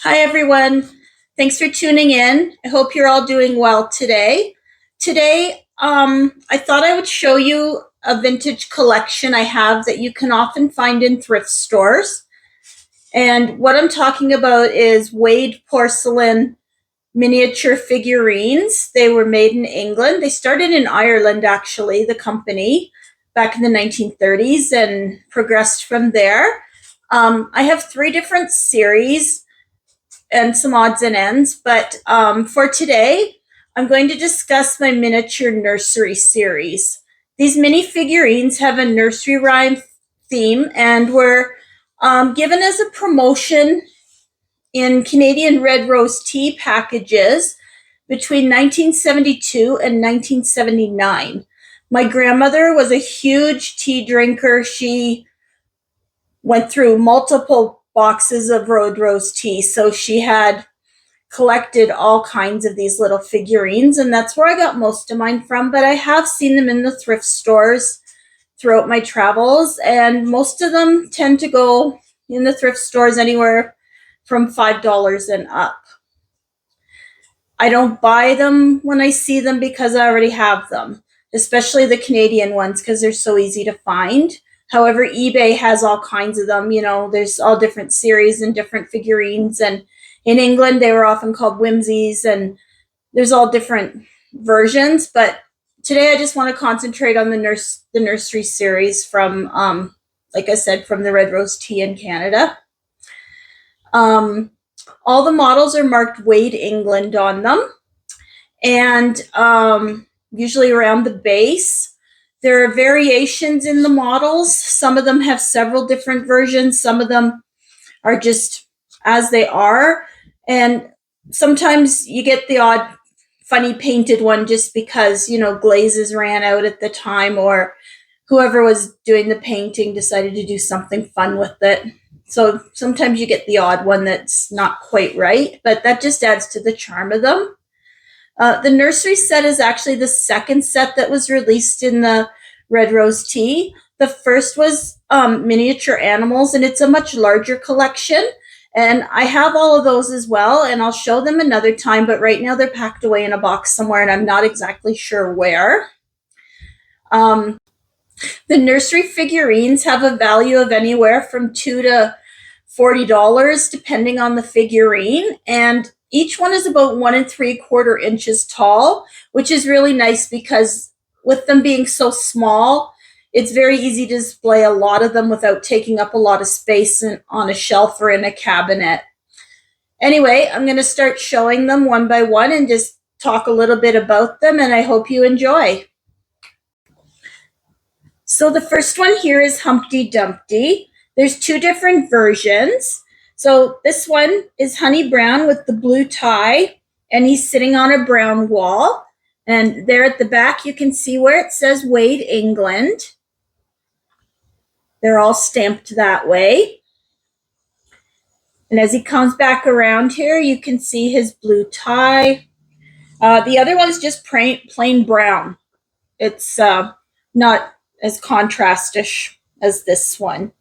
Hi, everyone. Thanks for tuning in. I hope you're all doing well today. I thought I would show you a vintage collection I have that you can often find in thrift stores. And what I'm talking about is Wade porcelain miniature figurines. They were made in England. They started in Ireland, actually, the company, back in the 1930s and progressed from there. I have three different series and some odds and ends. But for today, I'm going to discuss my miniature nursery series. These mini figurines have a nursery rhyme theme and were given as a promotion in Canadian red rose tea packages between 1972 and 1979. My grandmother was a huge tea drinker. She went through multiple boxes of red rose tea, so she had collected all kinds of these little figurines, and that's where I got most of mine from. But I have seen them in the thrift stores throughout my travels, and most of them tend to go in the thrift stores anywhere from $5 and up. I don't buy them when I see them because I already have them, especially the Canadian ones because they're so easy to find. However, eBay has all kinds of them. There's all different series and different figurines, and in England, they were often called whimsies, and there's all different versions. But today, I just want to concentrate on the nursery series from, like I said, from the Red Rose Tea in Canada. All the models are marked Wade England on them, and usually around the base. There are variations in the models. Some of them have several different versions. Some of them are just as they are. And sometimes you get the odd funny painted one just because, glazes ran out at the time, or whoever was doing the painting decided to do something fun with it. So sometimes you get the odd one that's not quite right, but that just adds to the charm of them. The nursery set is actually the second set that was released in the Red Rose Tea. The first was miniature animals, and it's a much larger collection. And I have all of those as well, and I'll show them another time. But right now they're packed away in a box somewhere, and I'm not exactly sure where. The nursery figurines have a value of anywhere from $2 to $40, depending on the figurine. And each one is about 1 3/4 inches tall, which is really nice because with them being so small, it's very easy to display a lot of them without taking up a lot of space on a shelf or in a cabinet. Anyway, I'm going to start showing them one by one and just talk a little bit about them, and I hope you enjoy. So the first one here is Humpty Dumpty. There's two different versions. So this one is honey brown with the blue tie, and he's sitting on a brown wall. And there at the back, you can see where it says Wade England. They're all stamped that way. And as he comes back around here, you can see his blue tie. The other one's just plain brown. It's not as contrastish as this one.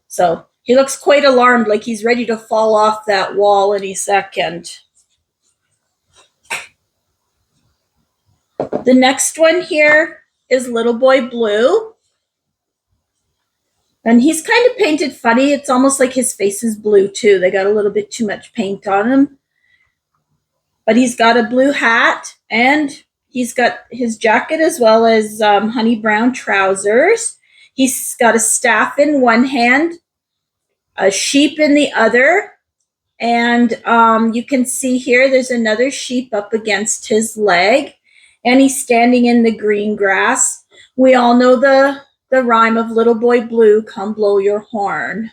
So he looks quite alarmed, like he's ready to fall off that wall any second. The next one here is Little Boy Blue. And he's kind of painted funny. It's almost like his face is blue too. They got a little bit too much paint on him. But he's got a blue hat, and he's got his jacket as well as honey brown trousers. He's got a staff in one hand, a sheep in the other, and you can see here there's another sheep up against his leg, and he's standing in the green grass. We all know the rhyme of Little Boy Blue, come blow your horn.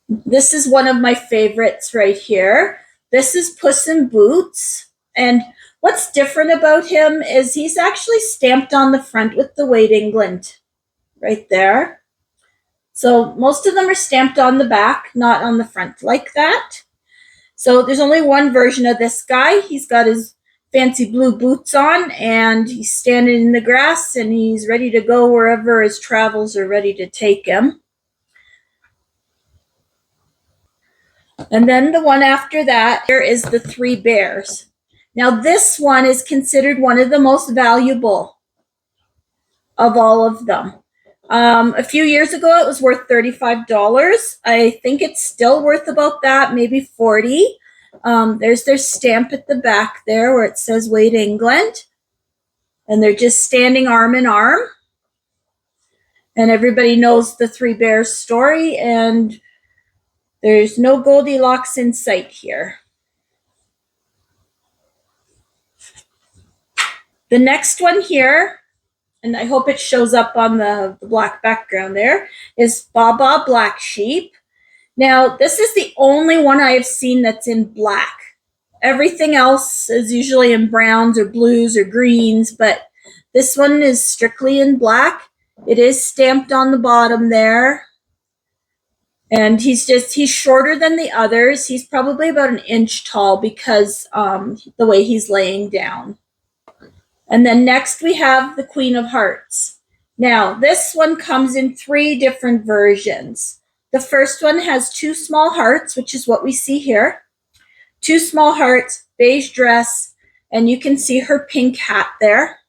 This is one of my favorites right here. This is Puss in Boots, and what's different about him is he's actually stamped on the front with the Wade England right there. So most of them are stamped on the back, not on the front like that. So there's only one version of this guy. He's got his fancy blue boots on, and he's standing in the grass, and he's ready to go wherever his travels are ready to take him. And then the one after that, here is the Three Bears. Now this one is considered one of the most valuable of all of them. A few years ago, it was worth $35. I think it's still worth about that, maybe 40. There's their stamp at the back there where it says Wade England. And they're just standing arm in arm. And everybody knows the Three Bears story, and there's no Goldilocks in sight here. The next one here, and I hope it shows up on the black background there, is Baba Black Sheep. Now, this is the only one I have seen that's in black. Everything else is usually in browns or blues or greens, but this one is strictly in black. It is stamped on the bottom there. And he's shorter than the others. He's probably about an inch tall because the way he's laying down. And then next we have the Queen of Hearts. Now, this one comes in 3 different versions. The first one has 2 small hearts, which is what we see here. 2 small hearts, beige dress, and you can see her pink hat there.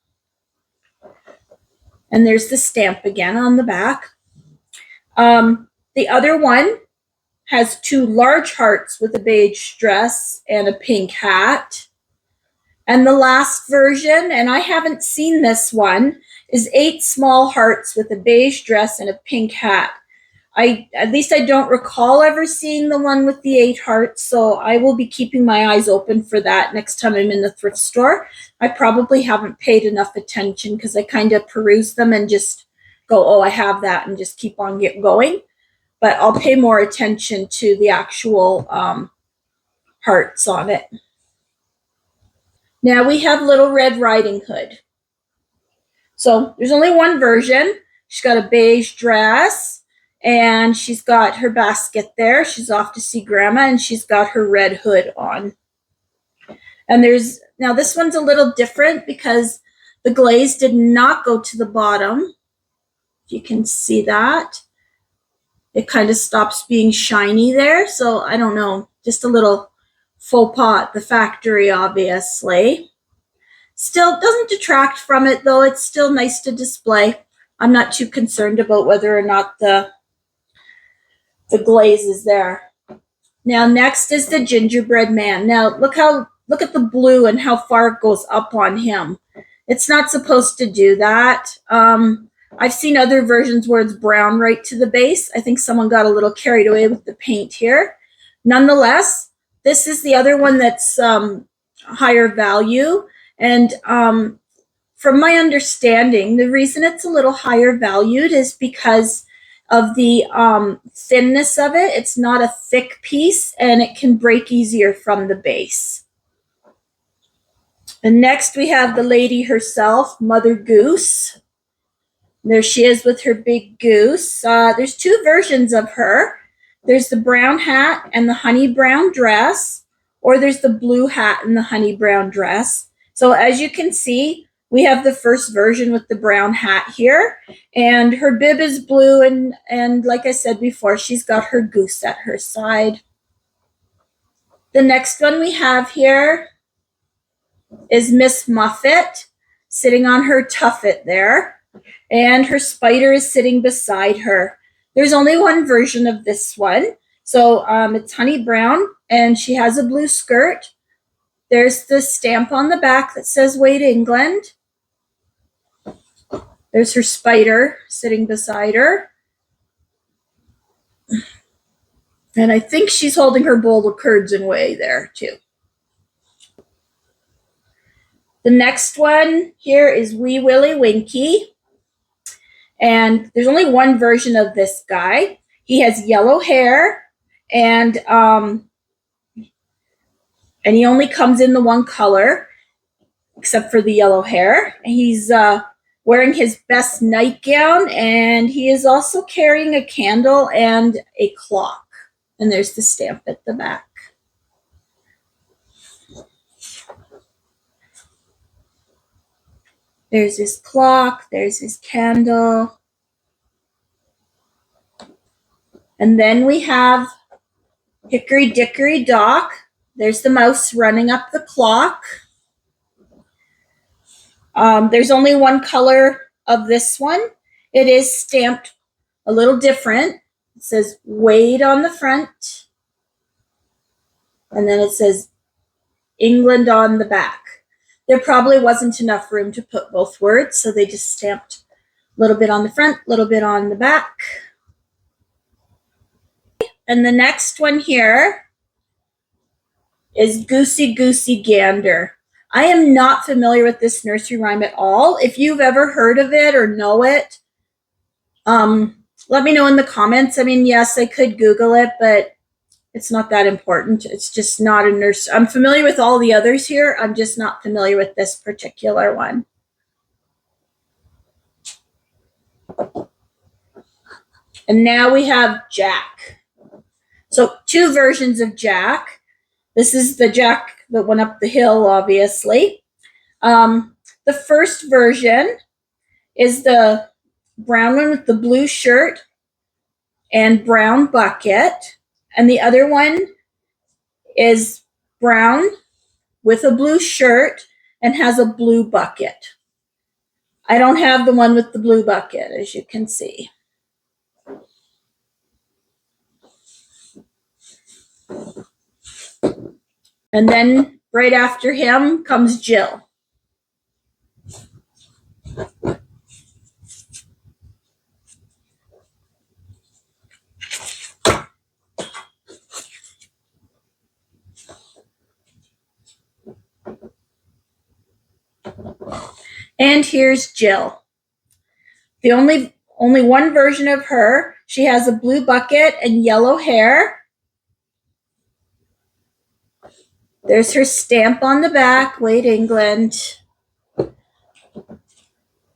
And there's the stamp again on the back. The other one has 2 large hearts with a beige dress and a pink hat. And the last version, and I haven't seen this one, is 8 small hearts with a beige dress and a pink hat. At least I don't recall ever seeing the one with the 8 hearts, so I will be keeping my eyes open for that next time I'm in the thrift store. I probably haven't paid enough attention because I kind of peruse them and just go, oh, I have that, and just keep on going. But I'll pay more attention to the actual hearts on it. Now we have Little Red Riding Hood. So there's only one version. She's got a beige dress, and she's got her basket there. She's off to see Grandma, and she's got her red hood on. And now this one's a little different because the glaze did not go to the bottom. You can see that. It kind of stops being shiny there. So I don't know, just a little faux pas at the factory, obviously. Still doesn't detract from it, though. It's still nice to display. I'm not too concerned about whether or not the glaze is there. Now next is the gingerbread man. Now look at the blue and how far it goes up on him. It's not supposed to do that. I've seen other versions where it's brown right to the base. I think someone got a little carried away with the paint here. Nonetheless, this is the other one that's higher value. And from my understanding, the reason it's a little higher valued is because of the thinness of it. It's not a thick piece, and it can break easier from the base. And next we have the lady herself, Mother Goose. There she is with her big goose. There's 2 versions of her. There's the brown hat and the honey brown dress, or there's the blue hat and the honey brown dress. So as you can see, we have the first version with the brown hat here, and her bib is blue, and like I said before, she's got her goose at her side. The next one we have here is Miss Muffet, sitting on her tuffet there, and her spider is sitting beside her. There's only one version of this one, so it's honey brown, and she has a blue skirt. There's the stamp on the back that says Wade England. There's her spider sitting beside her. And I think she's holding her bowl of curds and whey there too. The next one here is Wee Willie Winkie. And there's only one version of this guy. He has yellow hair, and he only comes in the one color, except for the yellow hair. He's wearing his best nightgown, and he is also carrying a candle and a clock. And there's the stamp at the back. There's his clock, there's his candle. And then we have Hickory Dickory Dock. There's the mouse running up the clock. There's only one color of this one. It is stamped a little different. It says Wade on the front. And then it says England on the back. There probably wasn't enough room to put both words, so they just stamped a little bit on the front, a little bit on the back. And the next one here is Goosey Goosey Gander. I am not familiar with this nursery rhyme at all. If you've ever heard of it or know it, let me know in the comments. I mean, yes, I could Google it, but it's not that important. It's just not a nurse. I'm familiar with all the others here. I'm just not familiar with this particular one. And now we have Jack. So 2 versions of Jack. This is the Jack that went up the hill, obviously. The first version is the brown one with the blue shirt and brown bucket. And the other one is brown with a blue shirt and has a blue bucket. I don't have the one with the blue bucket, as you can see. And then right after him comes Jill. And here's Jill. The only one version of her. She has a blue bucket and yellow hair. There's her stamp on the back, Wade England.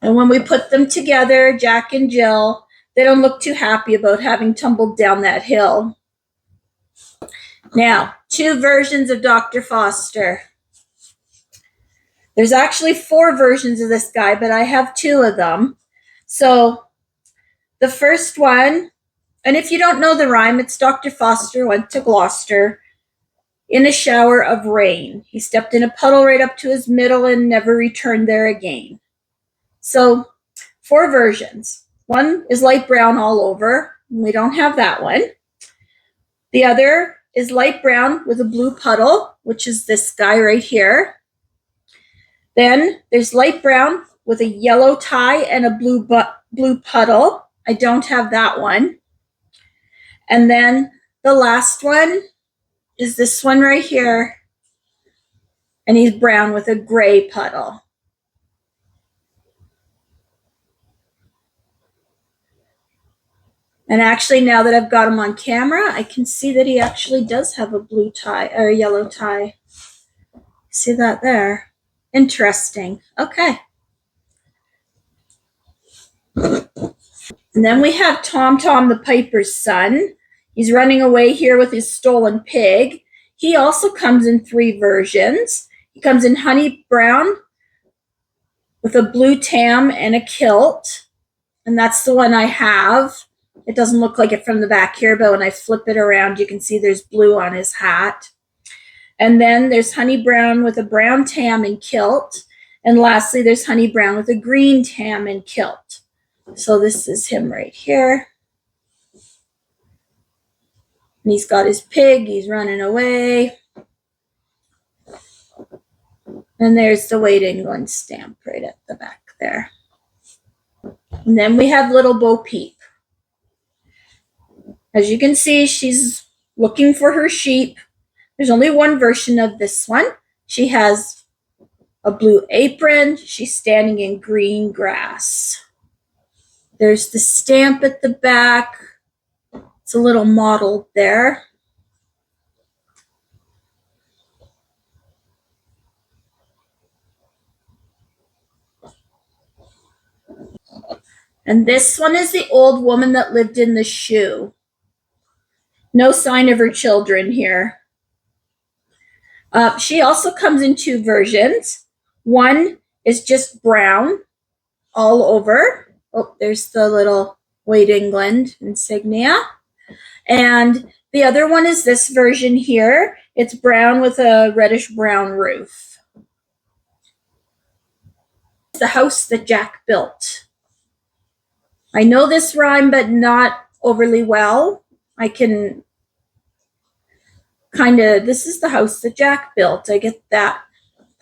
And when we put them together, Jack and Jill, they don't look too happy about having tumbled down that hill. Now, 2 versions of Dr. Foster. There's actually 4 versions of this guy, but I have 2 of them. So the first one, and if you don't know the rhyme, it's Dr. Foster went to Gloucester in a shower of rain. He stepped in a puddle right up to his middle and never returned there again. So 4 versions. One is light brown all over. We don't have that one. The other is light brown with a blue puddle, which is this guy right here. Then there's light brown with a yellow tie and a blue puddle. I don't have that one. And then the last one is this one right here. And he's brown with a gray puddle. And actually, now that I've got him on camera, I can see that he actually does have a blue tie or a yellow tie. See that there? Interesting. Okay. And then we have Tom Tom the Piper's son. He's running away here with his stolen pig. He also comes in 3 versions. He comes in honey brown with a blue tam and a kilt. And that's the one I have. It doesn't look like it from the back here, but when I flip it around, you can see there's blue on his hat. And then there's honey brown with a brown tam and kilt. And lastly, there's honey brown with a green tam and kilt. So this is him right here. And he's got his pig. He's running away. And there's the Wade England stamp right at the back there. And then we have little Bo Peep. As you can see, she's looking for her sheep. There's only one version of this one. She has a blue apron. She's standing in green grass. There's the stamp at the back. It's a little mottled there. And this one is the old woman that lived in the shoe. No sign of her children here. She also comes in 2 versions. One is just brown all over. Oh, there's the little Wade England insignia. And The other one is this version here. It's brown with a reddish brown roof. The house that Jack built. I know this rhyme, but not overly well. I can kind of, this is the house that Jack built. I get that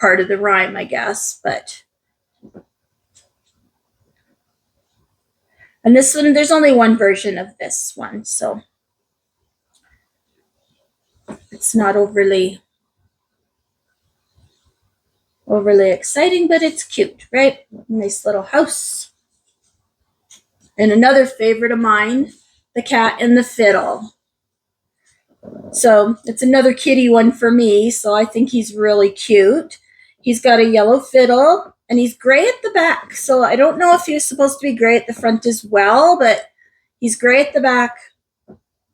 part of the rhyme, I guess, but. And this one, there's only one version of this one, so it's not overly exciting, but it's cute, right? Nice little house. And another favorite of mine, The Cat and the Fiddle. So it's another kitty one for me, so I think he's really cute. He's got a yellow fiddle, and he's gray at the back. So I don't know if he was supposed to be gray at the front as well, but he's gray at the back,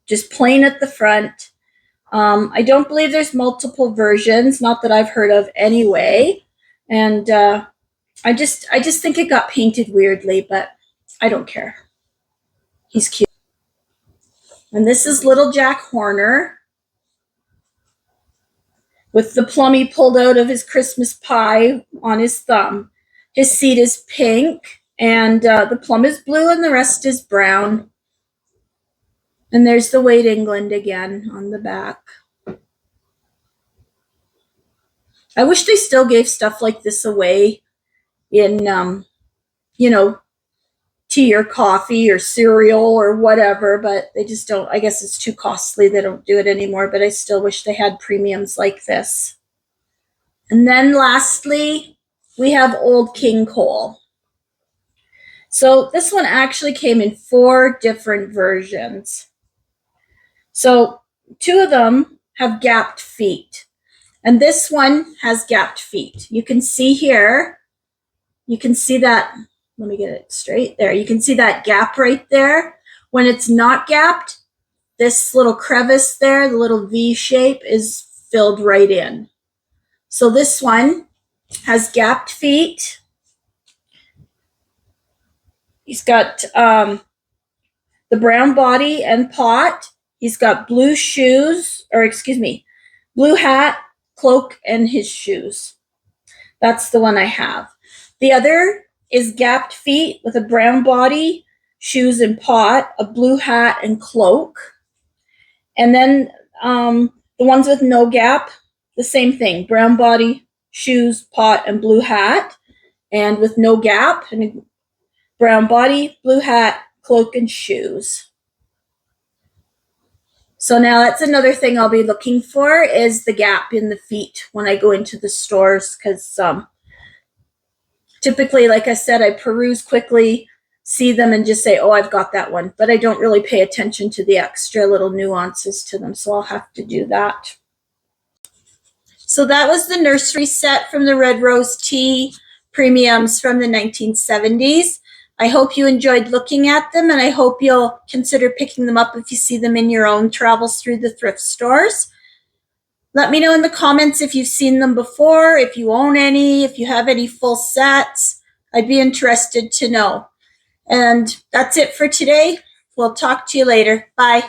just plain at the front. I don't believe there's multiple versions, not that I've heard of anyway. And I just think it got painted weirdly, but I don't care. He's cute. And this is little Jack Horner with the plummy pulled out of his Christmas pie on his thumb. His seat is pink, and the plum is blue, and the rest is brown. And there's the Wait England again on the back. I wish they still gave stuff like this away in, tea or coffee or cereal or whatever, but they just don't. I guess it's too costly. They don't do it anymore, but I still wish they had premiums like this. And then lastly, we have Old King Cole. So this one actually came in 4 different versions. So 2 of them have gapped feet, and this one has gapped feet. You can see here, you can see that. Let me get it straight there. You can see that gap right there. When it's not gapped, this little crevice there, the little V shape, is filled right in. So this one has gapped feet. He's got the brown body and pot. He's got blue shoes, blue hat, cloak, and his shoes. That's the one I have. The other is gapped feet with a brown body, shoes and pot, a blue hat and cloak. And then the ones with no gap, the same thing, brown body, shoes, pot, and blue hat. And with no gap, and brown body, blue hat, cloak, and shoes. So now that's another thing I'll be looking for, is the gap in the feet when I go into the stores, because typically, like I said, I peruse quickly, see them, and just say, oh, I've got that one. But I don't really pay attention to the extra little nuances to them, so I'll have to do that. So that was the nursery set from the Red Rose Tea premiums from the 1970s. I hope you enjoyed looking at them, and I hope you'll consider picking them up if you see them in your own travels through the thrift stores. Let me know in the comments if you've seen them before, if you own any, if you have any full sets. I'd be interested to know. And that's it for today. We'll talk to you later. Bye.